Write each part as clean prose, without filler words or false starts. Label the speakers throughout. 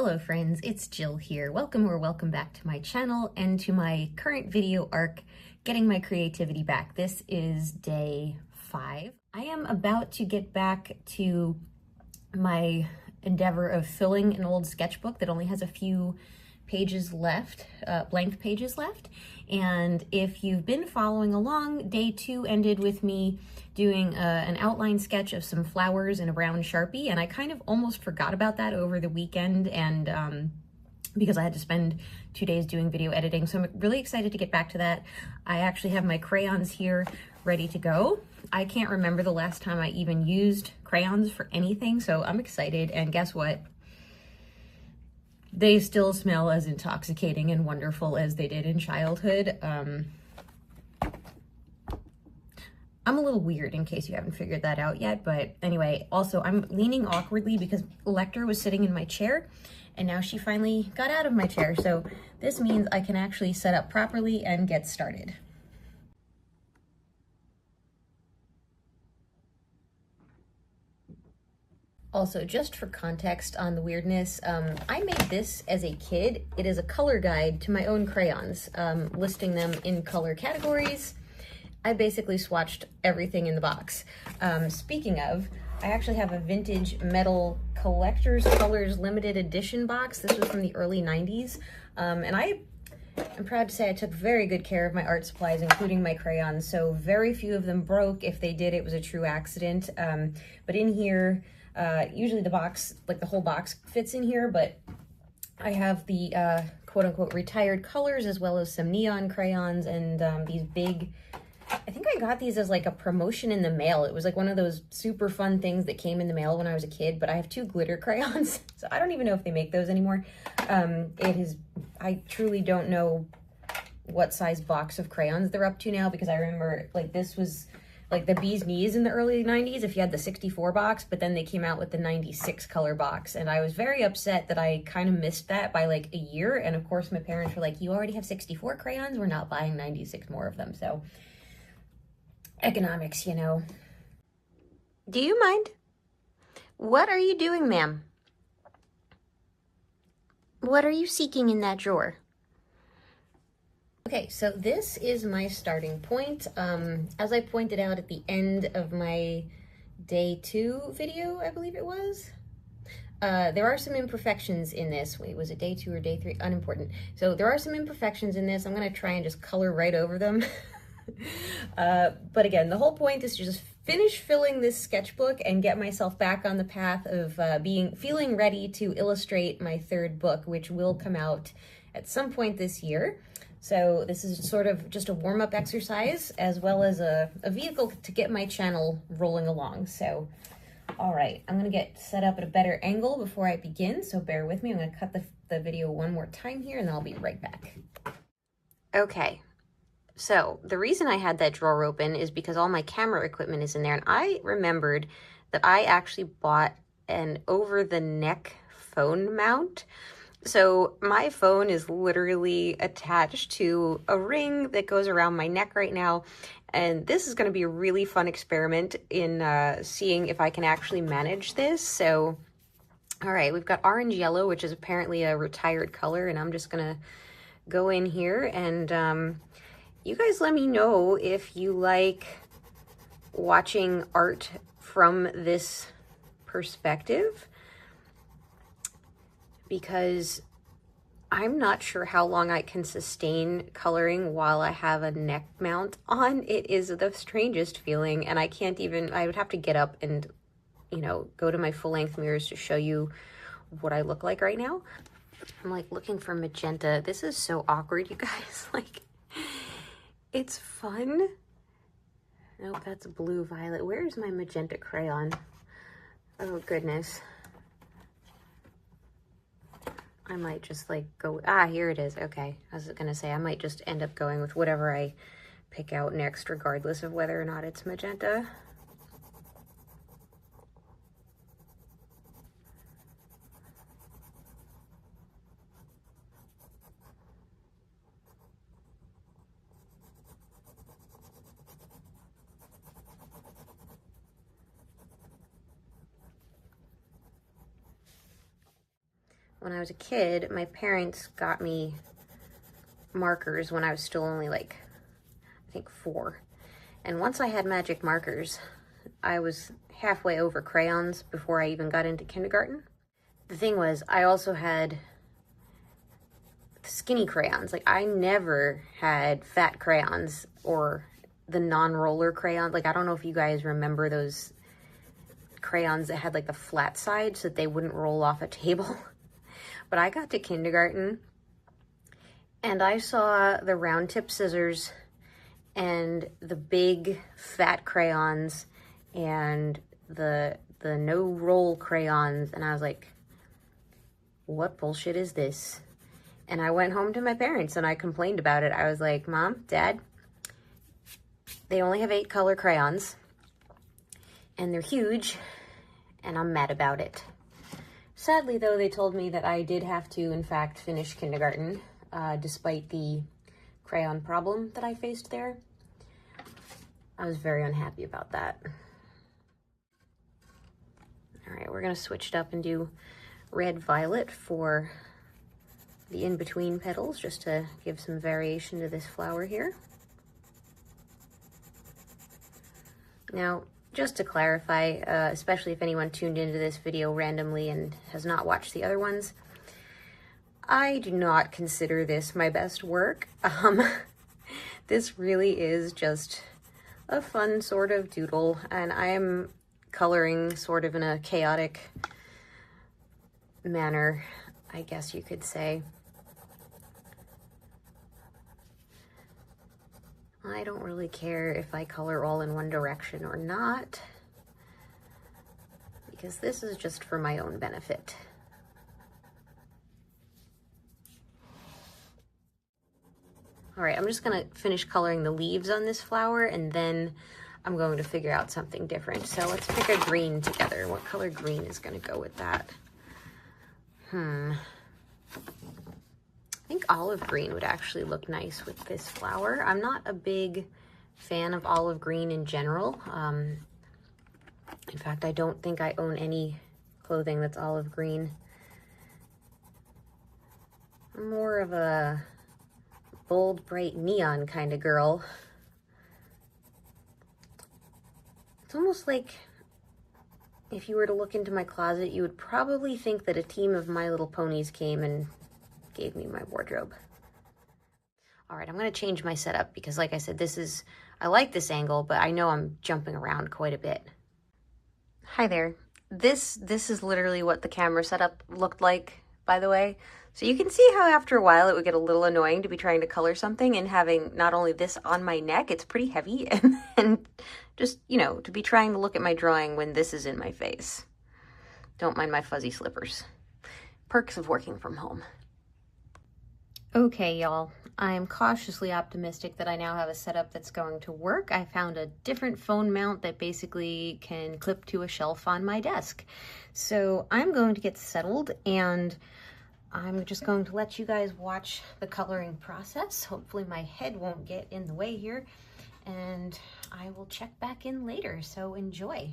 Speaker 1: Hello friends, it's Jill here. Welcome or welcome back to my channel and to my current video arc, Getting My Creativity Back. This is day 5. I am about to get back to my endeavor of filling an old sketchbook that only has a few pages left, blank pages left. And if you've been following along, day 2 ended with me doing an outline sketch of some flowers in a brown Sharpie, and I kind of almost forgot about that over the weekend, and because I had to spend 2 days doing video editing. So I'm really excited to get back to that. I actually have my crayons here ready to go. I can't remember the last time I even used crayons for anything, so I'm excited. And guess what? They still smell as intoxicating and wonderful as they did in childhood. I'm a little weird in case you haven't figured that out yet, but anyway, also I'm leaning awkwardly because Electra was sitting in my chair and now she finally got out of my chair. So this means I can actually set up properly and get started. Also, just for context on the weirdness, I made this as a kid. It is a color guide to my own crayons, listing them in color categories. I basically swatched everything in the box. Speaking of, I actually have a vintage metal collector's colors limited edition box. This was from the early 90s. And I'm proud to say I took very good care of my art supplies, including my crayons. So very few of them broke. If they did, it was a true accident. But in here, usually the box, like the whole box fits in here, but I have the quote unquote retired colors as well as some neon crayons and these big, I think I got these as like a promotion in the mail. It was like one of those super fun things that came in the mail when I was a kid, but I have 2 glitter crayons. So I don't even know if they make those anymore. I truly don't know what size box of crayons they're up to now, because I remember like this was like the bee's knees in the early 90s if you had the 64 box, but then they came out with the 96 color box. And I was very upset that I kind of missed that by like a year. And of course my parents were like, you already have 64 crayons, we're not buying 96 more of them. So economics, you know. Do you mind? What are you doing, ma'am? What are you seeking in that drawer? Okay, so this is my starting point. As I pointed out at the end of my day 2 video, I believe it was, there are some imperfections in this. Wait, was it day 2 or day 3? Unimportant. So there are some imperfections in this. I'm gonna try and just color right over them. But again, the whole point is to just finish filling this sketchbook and get myself back on the path of feeling ready to illustrate my 3rd book, which will come out at some point this year. So this is sort of just a warm-up exercise as well as a vehicle to get my channel rolling along. So, all right, I'm gonna get set up at a better angle before I begin, so bear with me. I'm gonna cut the video one more time here and then I'll be right back. Okay. So the reason I had that drawer open is because all my camera equipment is in there, and I remembered that I actually bought an over-the-neck phone mount. So my phone is literally attached to a ring that goes around my neck right now, and this is going to be a really fun experiment in seeing if I can actually manage this. So, all right, we've got orange yellow, which is apparently a retired color, and I'm just going to go in here and you guys let me know if you like watching art from this perspective, because I'm not sure how long I can sustain coloring while I have a neck mount on. It is the strangest feeling, and I would have to get up and, you know, go to my full-length mirrors to show you what I look like right now. I'm like looking for magenta. This is so awkward, you guys. Like, it's fun. Nope, that's blue violet. Where's my magenta crayon? Oh goodness. I might just like go, here it is. Okay, I was gonna say I might just end up going with whatever I pick out next, regardless of whether or not it's magenta. when I was a kid, my parents got me markers when I was still only like, I think 4. And once I had magic markers, I was halfway over crayons before I even got into kindergarten. The thing was, I also had skinny crayons. Like, I never had fat crayons or the non-roller crayons. Like, I don't know if you guys remember those crayons that had like the flat side so that they wouldn't roll off a table. But I got to kindergarten and I saw the round tip scissors and the big fat crayons and the no roll crayons, and I was like, what bullshit is this? And I went home to my parents and I complained about it. I was like, Mom, Dad, they only have 8 color crayons and they're huge and I'm mad about it. Sadly though, they told me that I did have to in fact finish kindergarten despite the crayon problem that I faced there. I was very unhappy about that. All right, we're gonna switch it up and do red violet for the in-between petals, just to give some variation to this flower here. Now, just to clarify, especially if anyone tuned into this video randomly and has not watched the other ones, I do not consider this my best work. This really is just a fun sort of doodle, and I am coloring sort of in a chaotic manner, I guess you could say. I don't really care if I color all in one direction or not, because this is just for my own benefit. All right, I'm just gonna finish coloring the leaves on this flower and then I'm going to figure out something different. So let's pick a green together. What color green is gonna go with that? I think olive green would actually look nice with this flower. I'm not a big fan of olive green in general. In fact, I don't think I own any clothing that's olive green. I'm more of a bold, bright neon kind of girl. It's almost like if you were to look into my closet, you would probably think that a team of My Little Ponies came and gave me my wardrobe. All right, I'm gonna change my setup because like I said, I like this angle, but I know I'm jumping around quite a bit. Hi there. This is literally what the camera setup looked like, by the way. So you can see how after a while it would get a little annoying to be trying to color something and having not only this on my neck, it's pretty heavy, and just, you know, to be trying to look at my drawing when this is in my face. Don't mind my fuzzy slippers. Perks of working from home. Okay, y'all. I'm cautiously optimistic that I now have a setup that's going to work. I found a different phone mount that basically can clip to a shelf on my desk. So I'm going to get settled and I'm just going to let you guys watch the coloring process. Hopefully my head won't get in the way here, and I will check back in later, so enjoy.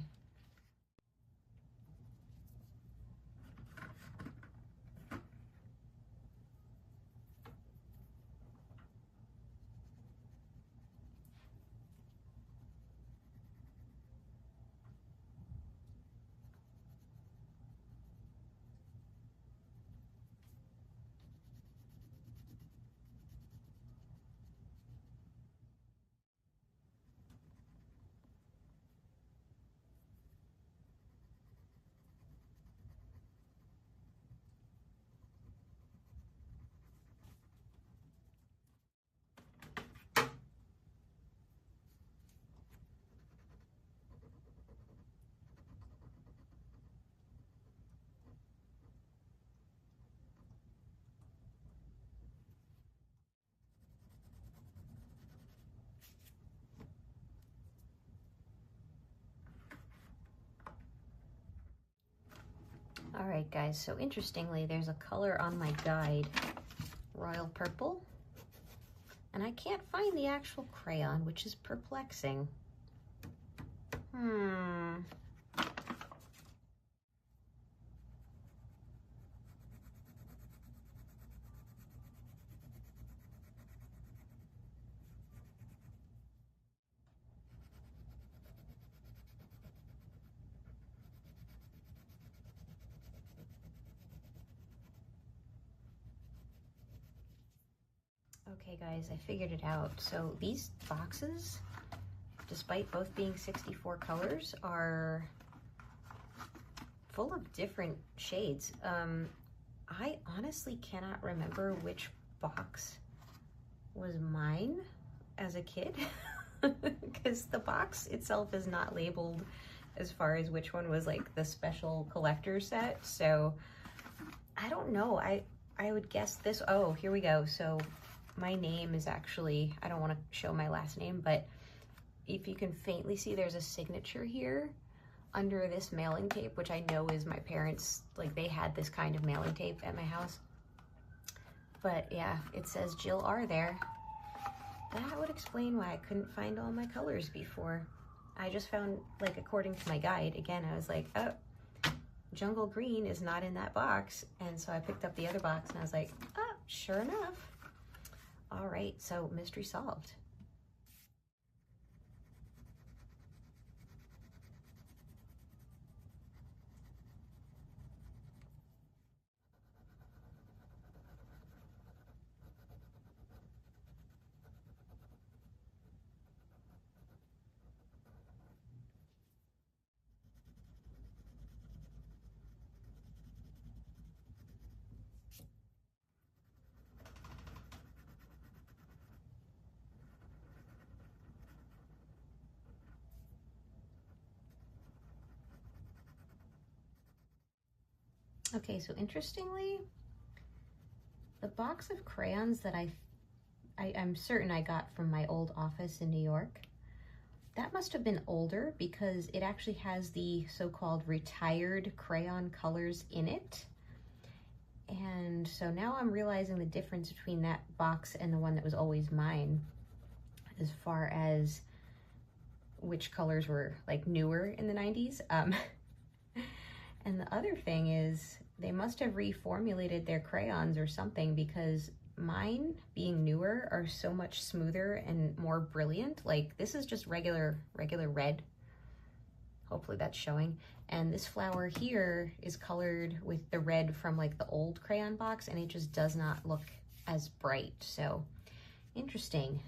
Speaker 1: All right, guys, so interestingly, there's a color on my guide, Royal Purple, and I can't find the actual crayon, which is perplexing. I'm Okay guys, I figured it out. So these boxes, despite both being 64 colors, are full of different shades. I honestly cannot remember which box was mine as a kid because the box itself is not labeled as far as which one was like the special collector set. So I don't know. I would guess this. Oh, here we go. So my name is actually, I don't want to show my last name, but if you can faintly see, there's a signature here under this mailing tape, which I know is my parents, like they had this kind of mailing tape at my house. But yeah, it says Jill R there. That would explain why I couldn't find all my colors before. I just found, like, according to my guide, again, I was like, oh, jungle green is not in that box. And so I picked up the other box and I was like, oh, sure enough. All right, so mystery solved. Okay, so interestingly, the box of crayons that I'm certain I got from my old office in New York, that must have been older because it actually has the so-called retired crayon colors in it. And so now I'm realizing the difference between that box and the one that was always mine as far as which colors were like newer in the 90s. And the other thing is they must have reformulated their crayons or something because mine, being newer, are so much smoother and more brilliant. Like this is just regular red. Hopefully that's showing. And this flower here is colored with the red from like the old crayon box and it just does not look as bright. So interesting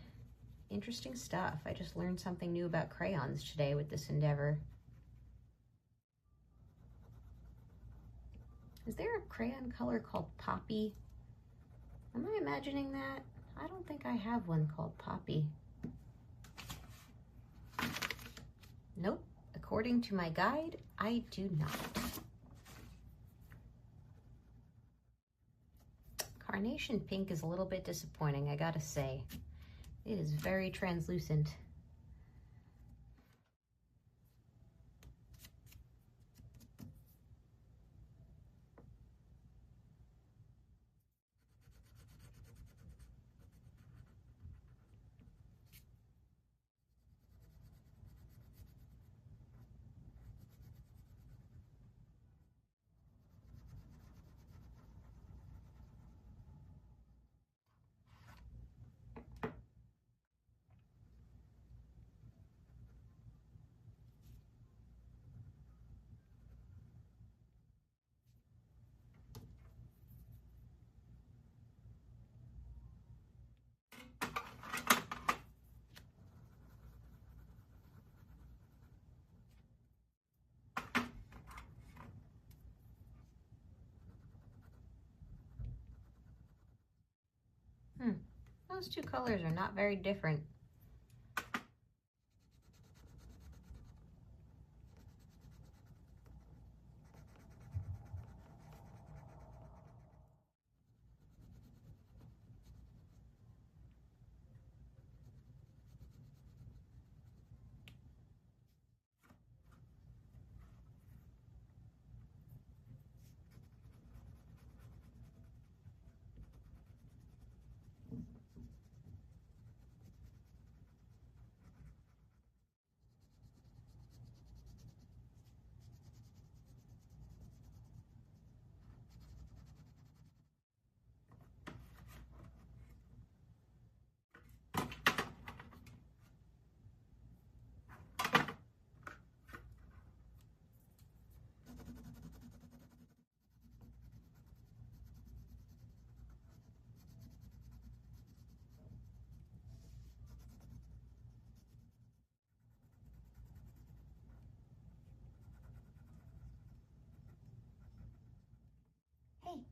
Speaker 1: stuff. I just learned something new about crayons today with this endeavor. Is there a crayon color called Poppy? Am I imagining that? I don't think I have one called Poppy. Nope. According to my guide, I do not. Carnation pink is a little bit disappointing, I gotta say. It is very translucent. Those two colors are not very different.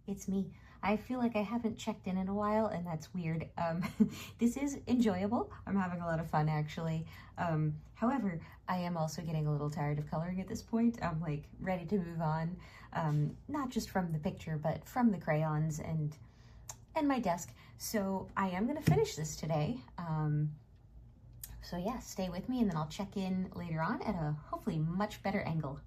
Speaker 1: it's me. I feel like I haven't checked in a while, and that's weird. This is enjoyable. I'm having a lot of fun, actually. However, I am also getting a little tired of coloring at this point. I'm like ready to move on, not just from the picture, but from the crayons and my desk. So I am gonna finish this today. So yeah, stay with me, and then I'll check in later on at a hopefully much better angle.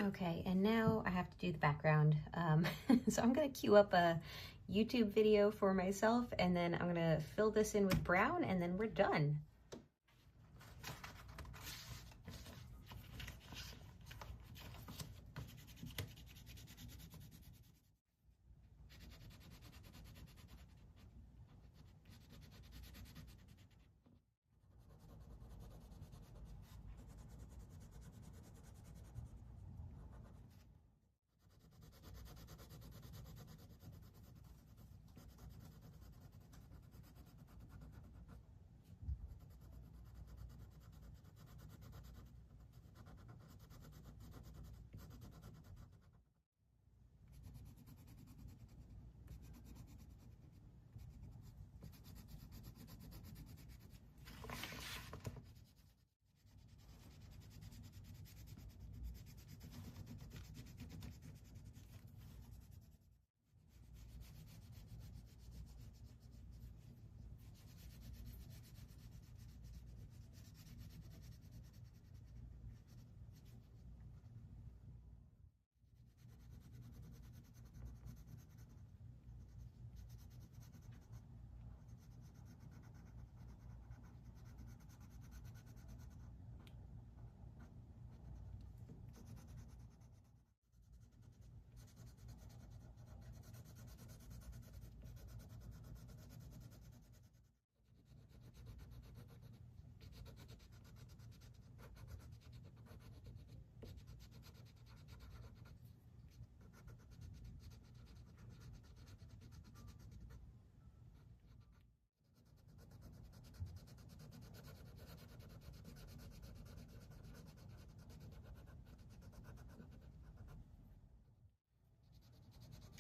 Speaker 1: Okay, and now I have to do the background. So I'm gonna queue up a YouTube video for myself, and then I'm gonna fill this in with brown, and then we're done.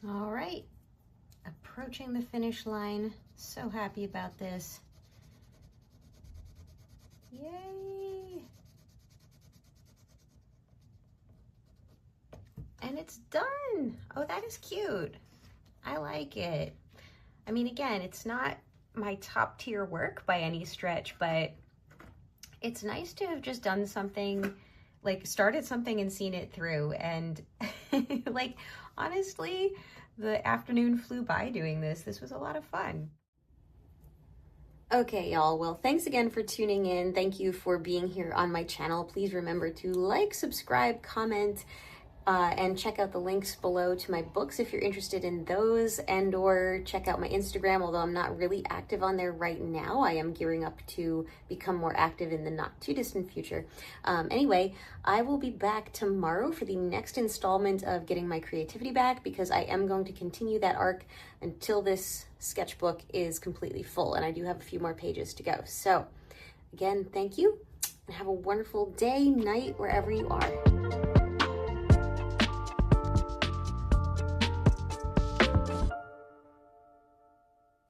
Speaker 1: All right, approaching the finish line. So happy about this. Yay! And it's done. Oh, that is cute. I like it. I mean, again, it's not my top tier work by any stretch, but it's nice to have just done something, like started something and seen it through. And like, honestly, the afternoon flew by doing this. This was a lot of fun. Okay, y'all. Well, thanks again for tuning in. Thank you for being here on my channel. Please remember to like, subscribe, comment, and check out the links below to my books if you're interested in those, and or check out my Instagram, although I'm not really active on there right now. I am gearing up to become more active in the not too distant future. Anyway, I will be back tomorrow for the next installment of Getting My Creativity Back, because I am going to continue that arc until this sketchbook is completely full, and I do have a few more pages to go. So again, thank you, and have a wonderful day, night, wherever you are.